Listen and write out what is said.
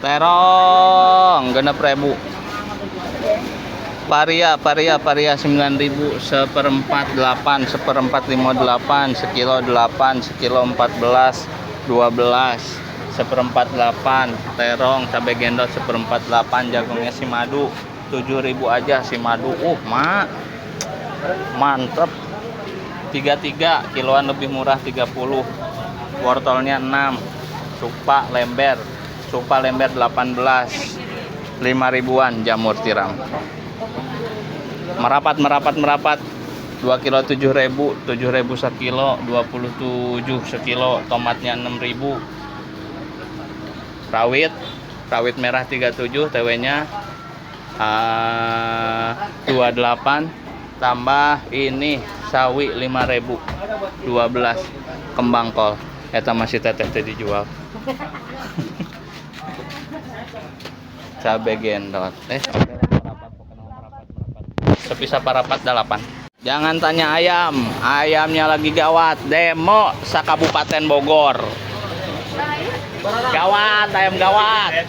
Terong genep ribu. Paria 9.000 seperempat 8, seperempat 58, sekilo 8, sekilo 14, 12, seperempat 8. Terong cabai gendot seperempat 8. Jagungnya si madu 7.000 aja si madu. Mak mantep. 33 kiloan lebih murah 30. Wortelnya 6. Supa lember 18, 5 ribuan. Jamur tiram merapat 2 kilo 7.000 sekilo, 27 sekilo. Tomatnya 6.000. rawit merah 37, TW nya 28, tambah ini sawi 5.000, 12. Kembang kol eta masih teteh dijual. Cabai gendot sepisa parapat 8. Jangan tanya ayamnya lagi gawat, demo sakabupaten Bogor. Gawat, ayam gawat.